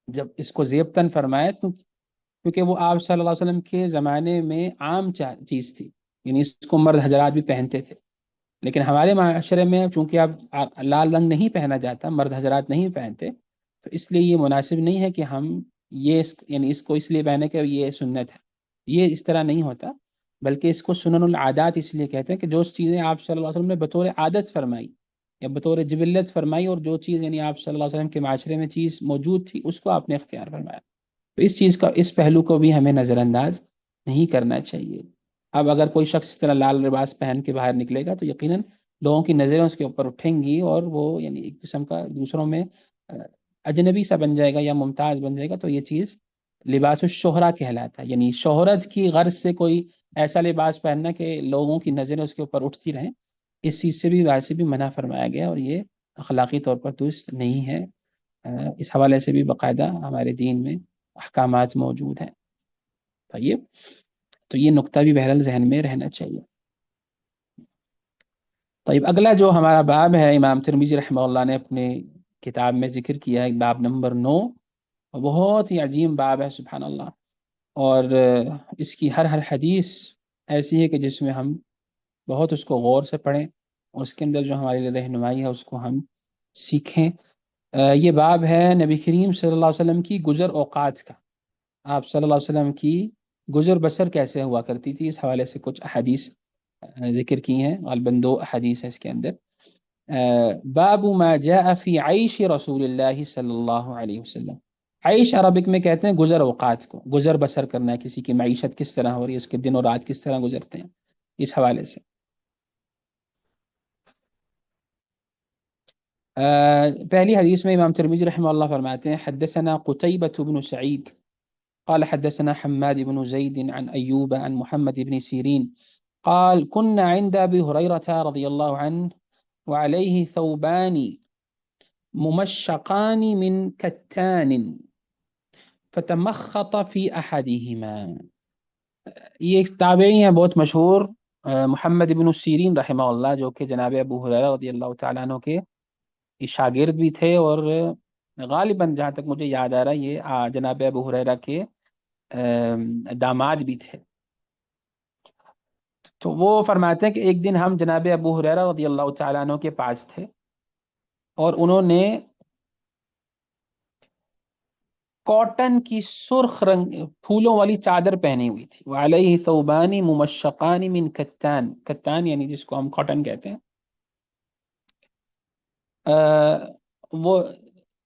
[SPEAKER 1] جب اس کو زیب تن فرمایا تو کیونکہ وہ آپ صلی اللہ علیہ وسلم کے زمانے میں عام چیز تھی، یعنی اس کو مرد حضرات بھی پہنتے تھے، لیکن ہمارے معاشرے میں چونکہ اب لال رنگ نہیں پہنا جاتا، مرد حضرات نہیں پہنتے، تو اس لیے یہ مناسب نہیں ہے کہ ہم یہ یعنی اس کو اس لیے پہنے کہ یہ سنت ہے، یہ اس طرح نہیں ہوتا، بلکہ اس کو سنن العادات اس لیے کہتے ہیں کہ جو چیزیں آپ صلی اللہ علیہ وسلم نے بطور عادت فرمائی یا بطور جبلت فرمائی، اور جو چیز یعنی آپ صلی اللہ علیہ وسلم کے معاشرے میں چیز موجود تھی اس کو آپ نے اختیار فرمایا، تو اس چیز کا اس پہلو کو بھی ہمیں نظر انداز نہیں کرنا چاہیے۔ اب اگر کوئی شخص اس طرح لال لباس پہن کے باہر نکلے گا تو یقیناً لوگوں کی نظریں اس کے اوپر اٹھیں گی، اور وہ یعنی ایک قسم کا دوسروں میں اجنبی سا بن جائے گا یا ممتاز بن جائے گا، تو یہ چیز لباس الشہرہ کہلاتا ہے، یعنی شہرت کی غرض سے کوئی ایسا لباس پہننا کہ لوگوں کی نظریں اس کے اوپر اٹھتی رہیں، اس چیز سے بھی ویسے بھی منع فرمایا گیا، اور یہ اخلاقی طور پر درست نہیں ہے۔ اس حوالے سے بھی باقاعدہ ہمارے دین میں احکامات موجود ہیں۔ طیب، تو یہ نقطہ بھی بہرحال ذہن میں رہنا چاہیے۔ طيب اگلا جو ہمارا باب ہے، امام ترمذی رحمہ اللہ نے اپنے کتاب میں ذکر کیا ہے، باب نمبر 9، بہت ہی عظیم باب ہے، سبحان اللہ۔ اور اس کی ہر ہر حدیث ایسی ہے کہ جس میں ہم بہت اس کو غور سے پڑھیں، اور اس کے اندر جو ہمارے لیے رہنمائی ہے اس کو ہم سیکھیں۔ یہ باب ہے نبی کریم صلی اللہ علیہ وسلم کی گزر اوقات کا، آپ صلی اللہ علیہ وسلم کی گزر بسر کیسے ہوا کرتی تھی، اس حوالے سے کچھ احادیث ذکر کی ہیں، غالباً 2 احادیث ہے اس کے اندر۔ باب ما جاء فی عیش رسول اللہ صلی اللہ علیہ وسلم۔ عیش عربک میں کہتے ہیں گزر اوقات کو، گزر بسر کرنا ہے، کسی کی معیشت کس طرح ہو رہی ہے، اس کے دن اور رات کس طرح گزرتے ہیں، اس حوالے سے۔ پہلی حدیث میں امام ترمذی رحمہ اللہ فرماتے ہیں حدثنا قتيبة بن سعيد قال حدثنا حماد بن زيد عن أيوب عن محمد بن سيرين قال كنا عند أبي هريرة رضي الله عنه وعليه ثوبان ممشقان من كتان فتمخط في أحدهما۔ یہ ایک تابعی ہیں بہت مشہور، محمد بن سیرین رحمہ اللہ، جو کہ جناب ابو ہریرہ رضی اللہ تعالیٰ عنہ کے شاگرد بھی تھے، اور غالباً جہاں تک مجھے یاد آ رہا ہے یہ جناب ابو ہریرہ کے داماد بھی تھے۔ تو وہ فرماتے ہیں کہ ایک دن ہم جناب ابو ہریرہ رضی اللہ تعالیٰ عنہ کے پاس تھے، اور انہوں نے کاٹن کی سرخ رنگ پھولوں والی چادر پہنی ہوئی تھی، وعلیہ ثوبان ممشقان من کتان، کتان یعنی جس کو ہم کاٹن کہتے ہیں۔ وہ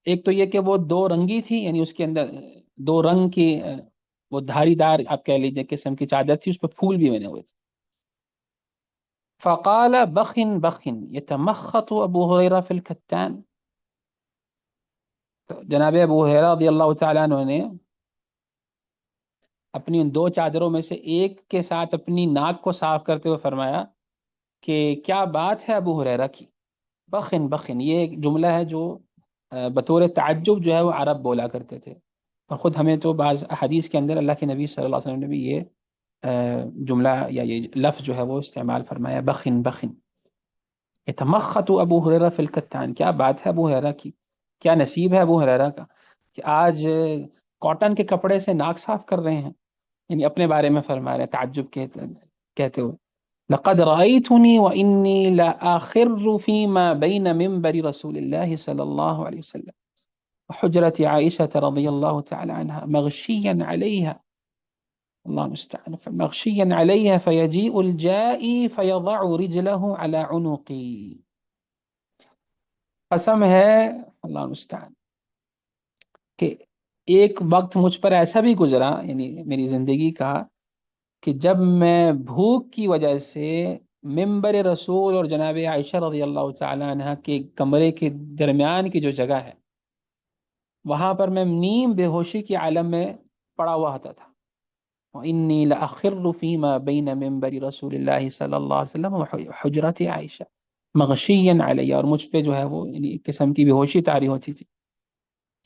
[SPEAKER 1] ایک تو یہ کہ وہ 2 رنگی تھی، یعنی اس کے اندر 2 رنگ کی وہ دھاری دار آپ کہہ لیجیے قسم کی چادر تھی، اس پہ پھول بھی بنے ہوئے تھے۔ فقال بخن بخن يتمخط ابو ہریرہ فی الکتان، تو جناب ابو ہریرہ رضی اللہ تعالیٰ عنہ نے اپنی ان 2 چادروں میں سے ایک کے ساتھ اپنی ناک کو صاف کرتے ہوئے فرمایا کہ کیا بات ہے ابو ہریرہ کی، بخن بخن، یہ ایک جملہ ہے جو بطور تعجب جو ہے وہ عرب بولا کرتے تھے، اور خود ہمیں تو بعض حدیث کے اندر اللہ کے نبی صلی اللہ علیہ وسلم نے بھی یہ جملہ یا یہ لفظ جو ہے وہ استعمال فرمایا، بخن بخن یتمخط ابو ہریرہ فی الکتان، کیا بات ہے ابو ہریرہ کی، کیا نصیب ہے ابو ہریرہ کا کہ آج کاٹن کے کپڑے سے ناک صاف کر رہے ہیں، یعنی اپنے بارے میں فرما رہے ہیں تعجب کہتے ہوئے، لقد رأيتني وإني لآخر فيما بين منبر رسول الله صلى الله عليه وسلم وحجرة عائشة رضي الله تعالى عنها مغشيا عليها، الله المستعان، مغشيا عليها فيجيء الجائي فيضع رجله على عنقي، قسم ہے اللہ المستعان کہ ایک وقت مجھ پر ایسا بھی گزرا، یعنی میری زندگی کا، کہ جب میں بھوک کی وجہ سے ممبر رسول اور جناب عائشہ رضی اللہ تعالی عنہ کے کمرے کے درمیان کی جو جگہ ہے وہاں پر میں نیم بے ہوشی کی عالم میں پڑا ہوا ہوتا تھا، وإنی لأخر فیما بین ممبر رسول اللہ صلی اللہ علیہ وسلم وحجرت عائشہ مغشیا علیہ، اور مجھ پہ جو ہے وہ یعنی ایک قسم کی بے ہوشی طاری ہوتی تھی،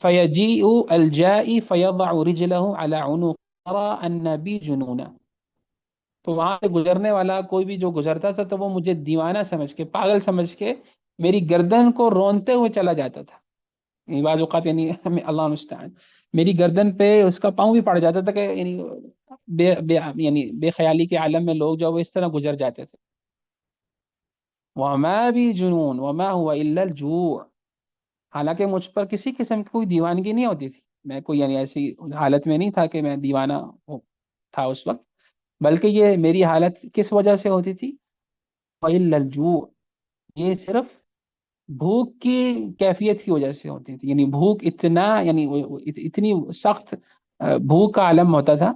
[SPEAKER 1] فیجیء الجائی فیضع رجلہ علی عنق ترى ان بی جنونا، تو وہاں سے گزرنے والا کوئی بھی جو گزرتا تھا تو وہ مجھے دیوانہ سمجھ کے، پاگل سمجھ کے میری گردن کو رونتے ہوئے چلا جاتا تھا، یعنی بعض اوقات یعنی اللہ المستعان میری گردن پہ اس کا پاؤں بھی پڑ جاتا تھا، کہ یعنی یعنی بے خیالی کے عالم میں لوگ جو وہ اس طرح گزر جاتے تھے۔ وما بھی جنون وما هو الا الجوع، حالانکہ مجھ پر کسی قسم کی کوئی دیوانگی نہیں ہوتی تھی، میں کوئی یعنی ایسی حالت میں نہیں تھا کہ میں دیوانہ تھا اس وقت، بلکہ یہ میری حالت کس وجہ سے ہوتی تھی، وَإِلَّا الْجُوعُ، یہ صرف بھوک کی کیفیت کی وجہ سے ہوتی تھی، یعنی بھوک اتنا یعنی اتنی سخت بھوک کا عالم ہوتا تھا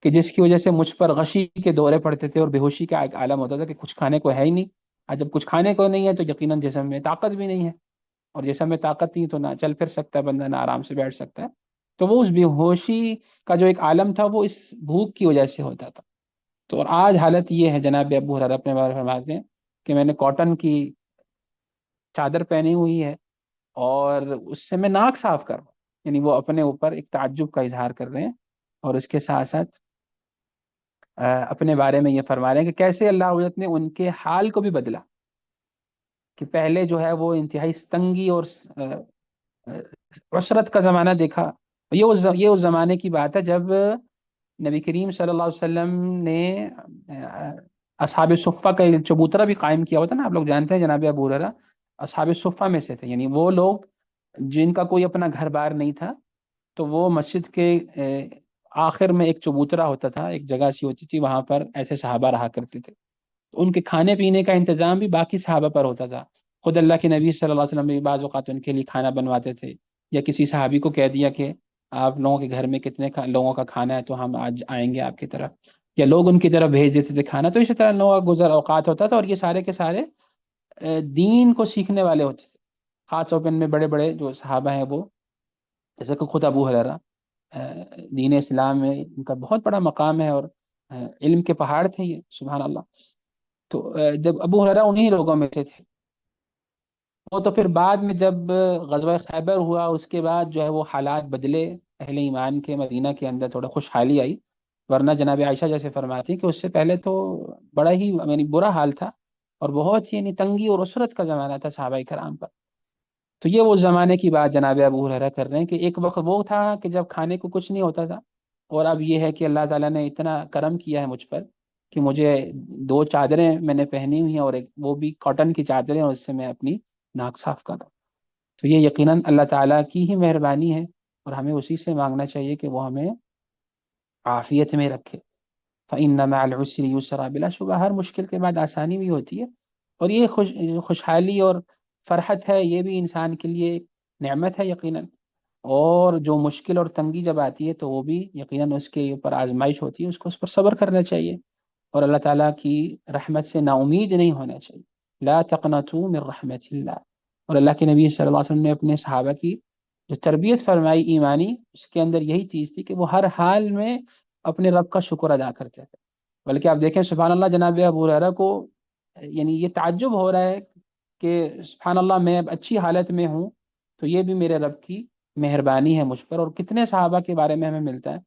[SPEAKER 1] کہ جس کی وجہ سے مجھ پر غشی کے دورے پڑتے تھے، اور بے ہوشی کا ایک عالم ہوتا تھا کہ کچھ کھانے کو ہے ہی نہیں، اور جب کچھ کھانے کو نہیں ہے تو یقیناً جسم میں طاقت بھی نہیں ہے، اور جسم میں طاقت نہیں تو نہ چل پھر سکتا ہے بندہ، نہ آرام سے بیٹھ سکتا ہے، تو وہ اس بے ہوشی کا جو ایک عالم تھا وہ اس بھوک کی وجہ سے ہوتا تھا۔ تو اور آج حالت یہ ہے، جناب ابو ہریرہ اپنے بارے میں فرماتے ہیں کہ میں نے کاٹن کی چادر پہنی ہوئی ہے اور اس سے میں ناک صاف کر رہا ہوں، یعنی وہ اپنے اوپر ایک تعجب کا اظہار کر رہے ہیں، اور اس کے ساتھ ساتھ اپنے بارے میں یہ فرما رہے ہیں کہ کیسے اللہ عزت نے ان کے حال کو بھی بدلا، کہ پہلے جو ہے وہ انتہائی تنگی اور عسرت کا زمانہ دیکھا. یہ اس زمانے کی بات ہے جب نبی کریم صلی اللہ علیہ وسلم نے اصحاب صفہ کا ایک چبوترا بھی قائم کیا ہوتا نا. آپ لوگ جانتے ہیں جناب ابو ہریرہ اصحاب صفہ میں سے تھے، یعنی وہ لوگ جن کا کوئی اپنا گھر بار نہیں تھا، تو وہ مسجد کے آخر میں ایک چبوترا ہوتا تھا، ایک جگہ سی ہوتی تھی، وہاں پر ایسے صحابہ رہا کرتے تھے. تو ان کے کھانے پینے کا انتظام بھی باقی صحابہ پر ہوتا تھا. خود اللہ کے نبی صلی اللہ علیہ وسلم بھی بعض اوقات ان کے لیے کھانا بنواتے تھے، یا کسی صحابی کو کہہ دیا کہ آپ لوگوں کے گھر میں کتنے لوگوں کا کھانا ہے تو ہم آج آئیں گے آپ کی طرف، یا لوگ ان کی طرف بھیج دیتے تھے کھانا. تو اسی طرح لوگوں کا گزر اوقات ہوتا تھا، اور یہ سارے کے سارے دین کو سیکھنے والے ہوتے تھے. خاص طور پہ ان میں بڑے بڑے جو صحابہ ہیں وہ، جیسے کہ خود ابو ہریرہ، دین اسلام میں ان کا بہت بڑا مقام ہے، اور علم کے پہاڑ تھے یہ، سبحان اللہ. تو جب ابو ہریرہ انہی لوگوں میں سے تھے. وہ تو پھر بعد میں جب غزوہ خیبر ہوا اس کے بعد جو ہے وہ حالات بدلے، اہل ایمان کے مدینہ کے اندر تھوڑا خوشحالی آئی. ورنہ جناب عائشہ جیسے فرماتی ہیں کہ اس سے پہلے تو بڑا ہی یعنی برا حال تھا، اور بہت ہی یعنی تنگی اور اسرت کا زمانہ تھا صحابہ کرام پر. تو یہ وہ زمانے کی بات جناب ابو ہریرہ کر رہے ہیں کہ ایک وقت وہ تھا کہ جب کھانے کو کچھ نہیں ہوتا تھا، اور اب یہ ہے کہ اللہ تعالیٰ نے اتنا کرم کیا ہے مجھ پر کہ مجھے دو چادریں میں نے پہنی ہوئی ہیں، اور ایک وہ بھی کاٹن کی چادریں، اور اس سے میں اپنی ناک صاف کر رہا ہوں. تو یہ یقیناً اللہ تعالیٰ کی ہی مہربانی ہے، اور ہمیں اسی سے مانگنا چاہیے کہ وہ ہمیں عافیت میں رکھے. فَإِنَّ مَعَ الْعُسْرِ يُسْرًا، بلا شبہ ہر مشکل کے بعد آسانی بھی ہوتی ہے. اور یہ خوشحالی اور فرحت ہے، یہ بھی انسان کے لیے ایک نعمت ہے یقیناً. اور جو مشکل اور تنگی جب آتی ہے تو وہ بھی یقیناً اس کے اوپر آزمائش ہوتی ہے، اس کو اس پر صبر کرنا چاہیے، اور اللہ تعالیٰ کی رحمت سے نا امید نہیں ہونا چاہیے. لا تقنطوا من رحمت اللہ. اور اللہ کے نبی صلی اللہ علیہ وسلم نے اپنے صحابہ کی جو تربیت فرمائی ایمانی، اس کے اندر یہی چیز تھی کہ وہ ہر حال میں اپنے رب کا شکر ادا کرتے تھے. بلکہ آپ دیکھیں سبحان اللہ، جناب ابو ہریرہ کو یعنی یہ تعجب ہو رہا ہے کہ سبحان اللہ میں اب اچھی حالت میں ہوں، تو یہ بھی میرے رب کی مہربانی ہے مجھ پر. اور کتنے صحابہ کے بارے میں ہمیں ملتا ہے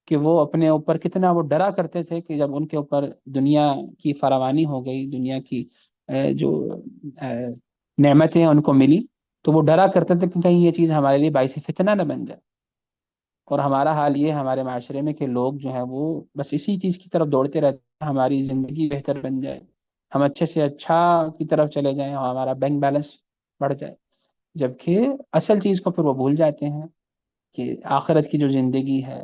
[SPEAKER 1] کہ وہ اپنے اوپر کتنا وہ ڈرا کرتے تھے کہ جب ان کے اوپر دنیا کی فراوانی ہو گئی، دنیا کی جو نعمتیں ان کو ملی، تو وہ ڈرا کرتے تھے کہ کہیں یہ چیز ہمارے لیے باعث فتنہ نہ بن جائے. اور ہمارا حال یہ ہے ہمارے معاشرے میں کہ لوگ جو ہیں وہ بس اسی چیز کی طرف دوڑتے رہتے ہیں، ہماری زندگی بہتر بن جائے، ہم اچھے سے اچھا کی طرف چلے جائیں، اور ہمارا بینک بیلنس بڑھ جائے. جبکہ اصل چیز کو پھر وہ بھول جاتے ہیں کہ آخرت کی جو زندگی ہے،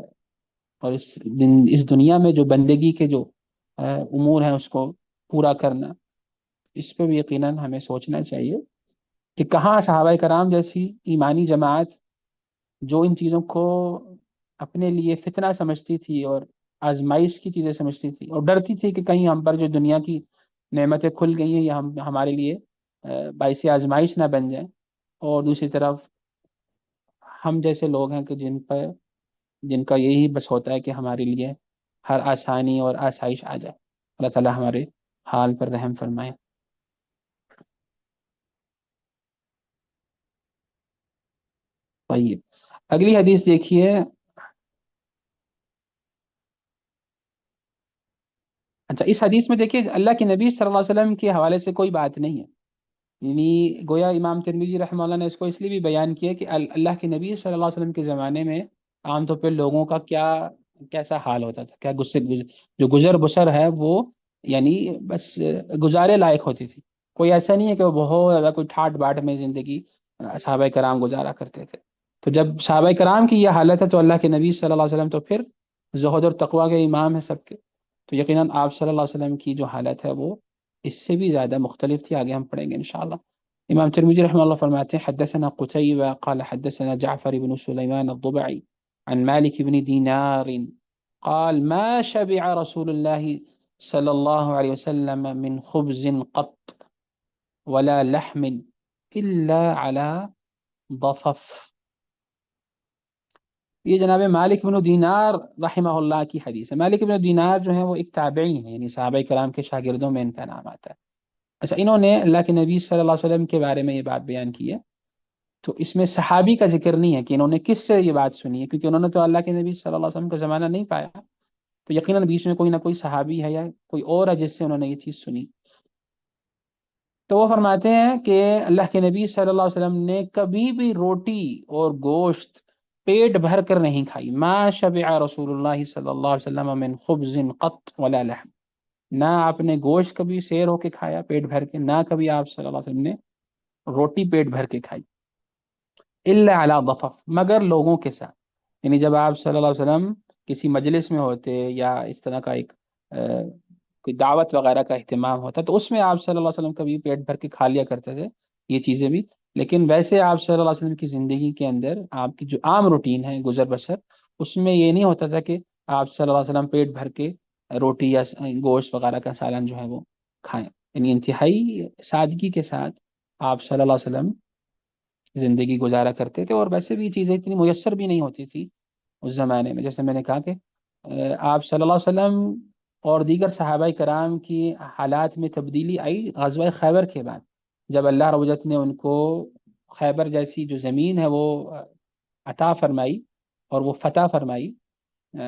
[SPEAKER 1] اور اس دنیا میں جو بندگی کے جو امور ہیں اس کو پورا کرنا، اس پہ بھی یقیناً ہمیں سوچنا چاہیے کہ کہاں صحابہ کرام جیسی ایمانی جماعت جو ان چیزوں کو اپنے لیے فتنہ سمجھتی تھی اور آزمائش کی چیزیں سمجھتی تھی، اور ڈرتی تھی کہ کہیں ہم پر جو دنیا کی نعمتیں کھل گئی ہیں یہ ہمارے لیے باعث آزمائش نہ بن جائیں. اور دوسری طرف ہم جیسے لوگ ہیں کہ جن کا یہی بس ہوتا ہے کہ ہمارے لیے ہر آسانی اور آسائش آ جائے. اللہ تعالی ہمارے حال پر رحم فرمائے. طيب، اگلی حدیث دیکھیے. اچھا، اس حدیث میں دیکھیے اللہ کے نبی صلی اللہ علیہ وسلم کے حوالے سے کوئی بات نہیں ہے. یعنی گویا امام ترمذی رحمہ اللہ نے اس کو اس لیے بھی بیان کیا کہ اللہ کے نبی صلی اللہ علیہ وسلم کے زمانے میں عام طور پہ لوگوں کا کیسا حال ہوتا تھا، کیا جو گزر بسر ہے وہ یعنی بس گزارے لائق ہوتی تھی. کوئی ایسا نہیں ہے کہ وہ بہت زیادہ کوئی ٹھاٹ باٹ میں زندگی صحابہ کرام گزارا کرتے تھے. تو جب صحابہ کرام کی یہ حالت ہے تو اللہ کے نبی صلی اللہ علیہ وسلم تو پھر زہد اور تقوی کے امام ہے سب کے. تو یقیناً آپ صلی اللہ علیہ وسلم کی جو حالت ہے وہ اس سے بھی زیادہ مختلف تھی. آگے ہم پڑھیں گے انشاءاللہ. امام ترمذی رحمہ اللہ فرماتے ہیں حدثنا قتيبة قال حدثنا جعفر بن سليمان الضبعي عن مالك بن دينار قال ما شبع رسول الله صلى الله عليه وسلم من خبز قط ولا لحم إلا على ضفف. یہ جناب مالک بن دینار رحمہ اللہ کی حدیث ہے. مالک بن دینار جو ہیں وہ ایک تابعی ہیں، یعنی صحابہ کرام کے شاگردوں میں ان کا نام آتا ہے. اچھا، انہوں نے اللہ کے نبی صلی اللہ علیہ وسلم کے بارے میں یہ بات بیان کی ہے. تو اس میں صحابی کا ذکر نہیں ہے کہ انہوں نے کس سے یہ بات سنی ہے، کیونکہ انہوں نے تو اللہ کے نبی صلی اللہ علیہ وسلم کا زمانہ نہیں پایا. تو یقیناً بیچ میں کوئی نہ کوئی صحابی ہے یا کوئی اور ہے جس سے انہوں نے یہ چیز سنی. تو وہ فرماتے ہیں کہ اللہ کے نبی صلی اللہ علیہ وسلم نے کبھی بھی روٹی اور گوشت پیٹ بھر کر نہیں کھائی. ما شبع رسول اللہ صلی اللہ علیہ وسلم من خبز قط ولا لحم. نہ آپ نے گوشت کبھی سیر ہو کے کھایا پیٹ بھر کے، نہ کبھی آپ صلی اللہ علیہ وسلم نے روٹی پیٹ بھر کے کھائی. الا علی ضفف، مگر لوگوں کے ساتھ. یعنی جب آپ صلی اللہ علیہ وسلم کسی مجلس میں ہوتے یا اس طرح کا ایک کوئی دعوت وغیرہ کا اہتمام ہوتا تو اس میں آپ صلی اللہ علیہ وسلم کبھی پیٹ بھر کے کھا لیا کرتے تھے یہ چیزیں بھی. لیکن ویسے آپ صلی اللہ علیہ وسلم کی زندگی کے اندر آپ کی جو عام روٹین ہے گزر بسر، اس میں یہ نہیں ہوتا تھا کہ آپ صلی اللہ علیہ وسلم پیٹ بھر کے روٹی یا گوشت وغیرہ کا سالن جو ہے وہ کھائیں. یعنی انتہائی سادگی کے ساتھ آپ صلی اللہ علیہ وسلم زندگی گزارا کرتے تھے. اور ویسے بھی یہ چیزیں اتنی میسر بھی نہیں ہوتی تھی اس زمانے میں. جیسے میں نے کہا کہ آپ صلی اللہ علیہ وسلم اور دیگر صحابہ کرام کی حالات میں تبدیلی آئی غزوہ خیبر کے بعد، جب اللہ رب العزت نے ان کو خیبر جیسی جو زمین ہے وہ عطا فرمائی اور وہ فتح فرمائی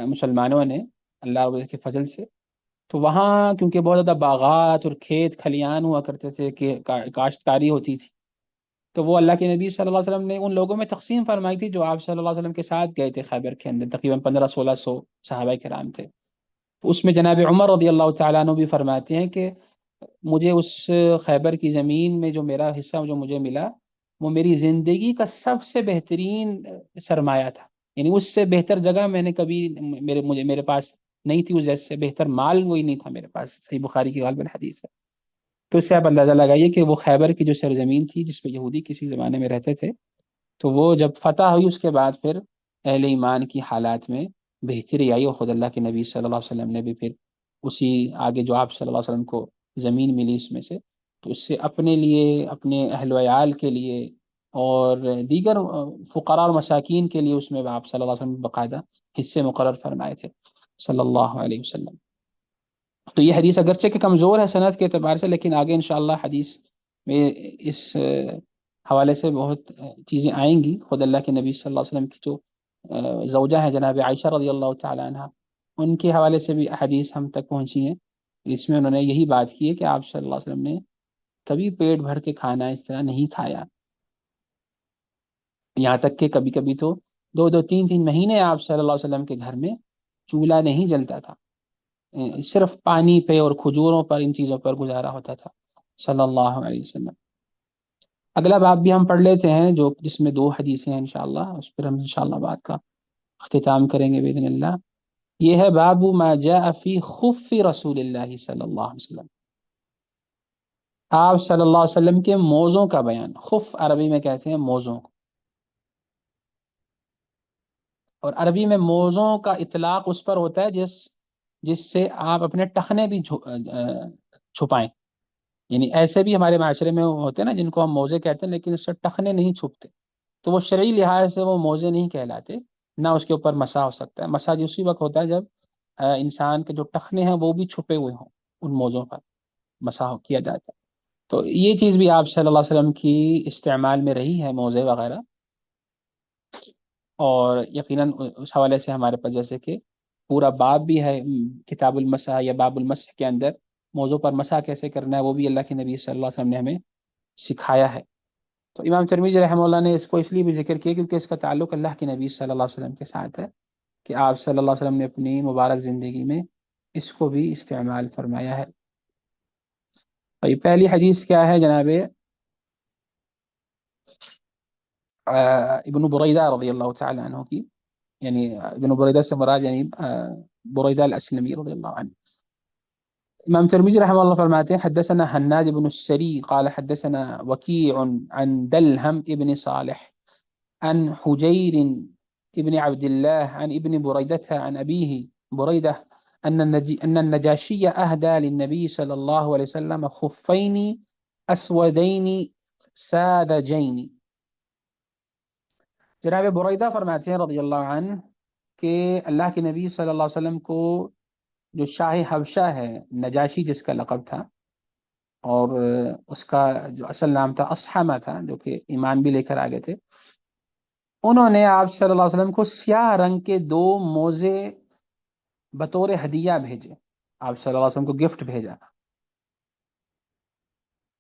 [SPEAKER 1] مسلمانوں نے اللہ رب العزت کے فضل سے. تو وہاں کیونکہ بہت زیادہ باغات اور کھیت کھلیان ہوا کرتے تھے کہ کاشتکاری ہوتی تھی، تو وہ اللہ کے نبی صلی اللہ علیہ وسلم نے ان لوگوں میں تقسیم فرمائی تھی جو آپ صلی اللہ علیہ وسلم کے ساتھ گئے تھے خیبر کے اندر. تقریباً 1500-1600 صحابہ کرام تھے. اس میں جناب عمر رضی اللہ تعالیٰ عنہ بھی فرماتے ہیں کہ مجھے اس خیبر کی زمین میں جو میرا حصہ جو مجھے ملا وہ میری زندگی کا سب سے بہترین سرمایہ تھا. یعنی اس سے بہتر جگہ میں نے کبھی میرے پاس نہیں تھی، اس جیسے بہتر مال وہی نہیں تھا میرے پاس. صحیح بخاری کی غالباً حدیث ہے. تو اس سے آپ اندازہ لگائیے کہ وہ خیبر کی جو سرزمین تھی جس پہ یہودی کسی زمانے میں رہتے تھے، تو وہ جب فتح ہوئی اس کے بعد پھر اہل ایمان کی حالات میں بہتری آئی. اور خود اللہ کے نبی صلی اللہ علیہ وسلم نے بھی پھر اسی آگے جو آپ صلی اللہ علیہ وسلم کو زمین ملی اس میں سے، تو اس سے اپنے لیے، اپنے اہل ویال کے لیے اور دیگر فقراء اور مساکین کے لیے اس میں آپ صلی اللہ علیہ وسلم باقاعدہ حصے مقرر فرمائے تھے صلی اللہ علیہ وسلم. تو یہ حدیث اگرچہ کہ کمزور ہے سند کے اعتبار سے، لیکن آگے انشاءاللہ حدیث میں اس حوالے سے بہت چیزیں آئیں گی. خود اللہ کے نبی صلی اللہ علیہ وسلم کی جو زوجہ ہے جناب عائشہ رضی اللہ تعالی عنہ، ان کے حوالے سے بھی حدیث ہم تک پہنچی ہیں. اس میں انہوں نے یہی بات کی ہے کہ آپ صلی اللہ علیہ وسلم نے کبھی پیٹ بھر کے کھانا اس طرح نہیں کھایا. یہاں تک کہ کبھی کبھی تو 2-2 3 3 مہینے آپ صلی اللہ علیہ وسلم کے گھر میں چولہا نہیں جلتا تھا. صرف پانی پہ اور کھجوروں پر، ان چیزوں پر گزارا ہوتا تھا صلی اللہ علیہ وسلم. اگلا باب بھی ہم پڑھ لیتے ہیں جو جس میں 2 حدیثیں ہیں انشاءاللہ، اس پر ہم انشاءاللہ بات کا اختتام کریں گے باذن اللہ. یہ ہے باب ما جاء فی خف رسول اللہ صلی اللہ علیہ وسلم. آپ صلی اللہ علیہ وسلم کے موزوں کا بیان. خف عربی میں کہتے ہیں موزوں کو، اور عربی میں موزوں کا اطلاق اس پر ہوتا ہے جس سے آپ اپنے ٹخنے بھی چھپائیں. یعنی ایسے بھی ہمارے معاشرے میں ہوتے ہیں نا جن کو ہم موزے کہتے ہیں، لیکن اس سے ٹخنے نہیں چھپتے، تو وہ شرعی لحاظ سے وہ موزے نہیں کہلاتے. نہ اس کے اوپر مسا ہو سکتا ہے. مسا جو اسی وقت ہوتا ہے جب انسان کے جو ٹخنے ہیں وہ بھی چھپے ہوئے ہوں، ان موزوں پر مسا کیا جاتا ہے. تو یہ چیز بھی آپ صلی اللہ علیہ وسلم کی استعمال میں رہی ہے، موزے وغیرہ. اور یقیناً اس حوالے سے ہمارے پاس جیسے کہ پورا باب بھی ہے کتاب المسح یا باب المسح کے اندر، موضوع پر مسح کیسے کرنا ہے وہ بھی اللہ کے نبی صلی اللہ علیہ وسلم نے ہمیں سکھایا ہے. تو امام ترمذی رحمہ اللہ نے اس کو اس لیے بھی ذکر کیا کیونکہ اس کا تعلق اللہ کے نبی صلی اللہ علیہ وسلم کے ساتھ ہے کہ آپ صلی اللہ علیہ وسلم نے اپنی مبارک زندگی میں اس کو بھی استعمال فرمایا ہے. اور یہ پہلی حدیث کیا ہے جناب ابن بریدہ رضی اللہ تعالی عنہ کی. یعنی ابن بریدہ سے مراد یعنی بریدہ الاسلمی رضی اللہ عنہ. امام ترمذی رحمه الله فرماتے ہیں حدثنا حناد بن السری قال حدثنا وكيع عن دلهم ابن صالح عن حجير ابن عبد الله عن ابن بريدة عن أبيه بريدة أن النجاشي أهدى للنبي صلى الله عليه وسلم خفين أسودين ساذجين. جناب بریدہ فرماتے ہیں رضی اللہ عنہ کہ اللہ کے نبی صلی اللہ علیہ وسلم کو جو شاہ حبشہ ہے، نجاشی جس کا لقب تھا، اور اس کا جو اصل نام تھا اصحمہ تھا، جو کہ ایمان بھی لے کر آگے تھے، انہوں نے آپ صلی اللہ علیہ وسلم کو سیاہ رنگ کے 2 موزے بطور ہدیہ بھیجے. آپ صلی اللہ علیہ وسلم کو گفٹ بھیجا.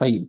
[SPEAKER 1] طيب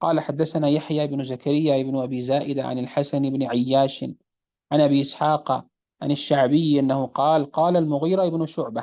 [SPEAKER 1] قال حدثنا يحيى بن زكريا بن أبي زائدة عن الحسن بن عياش عن أبي إسحاق عن الشعبي أنه قال المغيرة بن شعبة،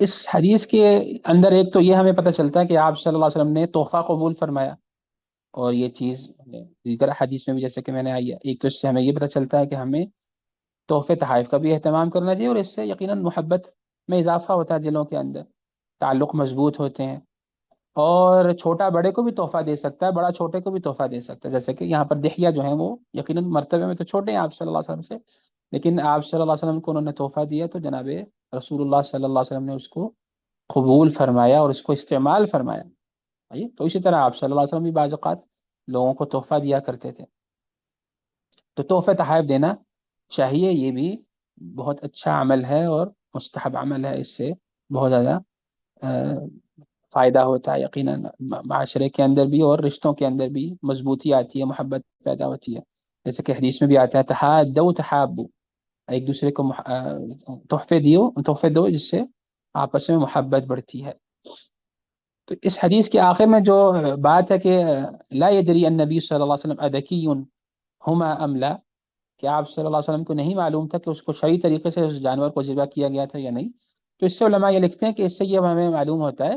[SPEAKER 1] اس حدیث کے اندر ایک تو یہ ہمیں پتہ چلتا ہے کہ آپ صلی اللہ علیہ وسلم نے تحفہ قبول فرمایا، اور یہ چیز دیگر حدیث میں بھی جیسے کہ میں نے آئی ہے، ایک تو اس سے ہمیں یہ پتہ چلتا ہے کہ ہمیں تحفے تحائف کا بھی اہتمام کرنا چاہیے، اور اس سے یقیناً محبت میں اضافہ ہوتا ہے دلوں کے اندر، تعلق مضبوط ہوتے ہیں۔ اور چھوٹا بڑے کو بھی تحفہ دے سکتا ہے، بڑا چھوٹے کو بھی تحفہ دے سکتا ہے، جیسے کہ یہاں پر دحیہ جو ہیں وہ یقیناً مرتبے میں تو چھوٹے ہیں آپ صلی اللہ علیہ وسلم سے، لیکن آپ صلی اللہ علیہ وسلم کو انہوں نے تحفہ دیا تو جناب رسول اللہ صلی اللہ علیہ وسلم نے اس کو قبول فرمایا اور اس کو استعمال فرمایا۔ تو اسی طرح آپ صلی اللہ علیہ وسلم بھی بعض اوقات لوگوں کو تحفہ دیا کرتے تھے، تو تحفہ تحائف دینا چاہیے، یہ بھی بہت اچھا عمل ہے اور مستحب عمل ہے، اس سے بہت زیادہ فائدہ ہوتا ہے یقیناً، معاشرے کے اندر بھی اور رشتوں کے اندر بھی مضبوطی آتی ہے، محبت پیدا ہوتی ہے، جیسے کہ حدیث میں بھی آتا ہے تحادوا تحابوا، ایک دوسرے کو تحفے دو جس سے آپس میں محبت بڑھتی ہے۔ تو اس حدیث کے آخر میں جو بات ہے کہ لا يدری النبی صلی اللہ علیہ وسلم اذکی ہما ام لا، کہ آپ صلی اللہ علیہ وسلم کو نہیں معلوم تھا کہ اس کو شرعی طریقے سے اس جانور کو ذبح کیا گیا تھا یا نہیں، تو اس سے علماء یہ لکھتے ہیں کہ اس سے یہ ہمیں معلوم ہوتا ہے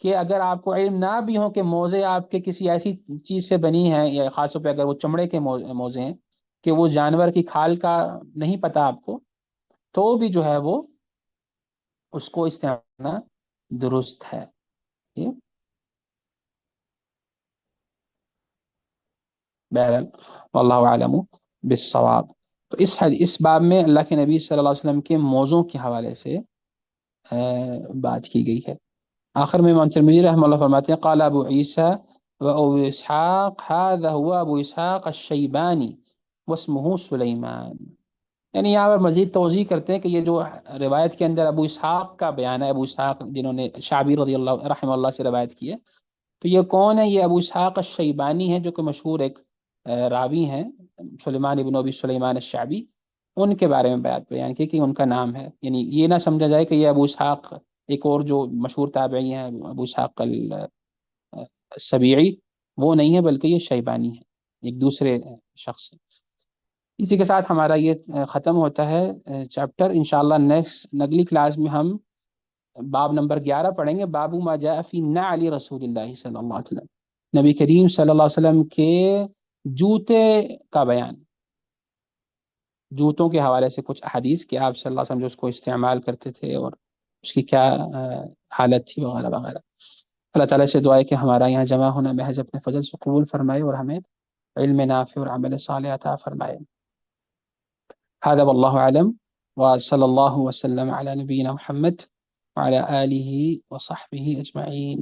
[SPEAKER 1] کہ اگر آپ کو علم نہ بھی ہو کہ موزے آپ کے کسی ایسی چیز سے بنی ہیں، یا خاص طور پہ اگر وہ چمڑے کے موزے ہیں کہ وہ جانور کی کھال کا نہیں پتا آپ کو، تو بھی جو ہے وہ اس کو استعمال کرنا درست ہے۔ ٹھیک؟ بہرحال واللہ عالم بالصواب۔ تو اس باب میں اللہ کے نبی صلی اللہ علیہ وسلم کے موضوع کے حوالے سے بات کی گئی ہے۔ آخر میں امام ترمذی رحمہ اللہ فرماتے ہیں قال ابو عیسیٰ و ابو اسحاق هذا هو ابو اسحاق الشیبانی واسمہ سلیمان، یعنی یہاں پر مزید توضیح کرتے ہیں کہ یہ جو روایت کے اندر ابو اسحاق کا بیان ہے، ابو اسحاق جنہوں نے شعبی رضی اللہ رحمہ اللہ سے روایت کی ہے، تو یہ کون ہے؟ یہ ابو اسحاق الشیبانی ہے، جو کہ مشہور ایک راوی ہیں، سلیمان ابن ابی سلیمان الشعبی، ان کے بارے میں بیان کی کہ ان کا نام ہے، یعنی یہ نہ سمجھا جائے کہ یہ ابو اسحاق ایک اور جو مشہور تابعی ہیں ابو اسحاق السبیعی، وہ نہیں ہے، بلکہ یہ شیبانی ہے، ایک دوسرے شخص ہے۔ اسی کے ساتھ ہمارا یہ ختم ہوتا ہے چیپٹر، انشاءاللہ نیکسٹ اگلی کلاس میں ہم باب نمبر 11 پڑھیں گے، باب ما جاء فی نعل رسول اللہ صلی اللہ علیہ وسلم، نبی کریم صلی اللہ علیہ وسلم کے جوتے کا بیان، جوتوں کے حوالے سے کچھ احادیث کہ آپ صلی اللہ علیہ وسلم جو اس کو استعمال کرتے تھے اور اس کی کیا حالت تھی وغیرہ وغیرہ۔ اللہ تعالیٰ سے دعا ہے کہ ہمارا یہاں جمع ہونا محض اپنے فضل سے قبول فرمائے اور ہمیں علم نافع اور عمل صالح عطا فرمائے۔ هذا والله أعلم، وصلى الله وسلم على نبينا محمد وعلى آله وصحبه أجمعين۔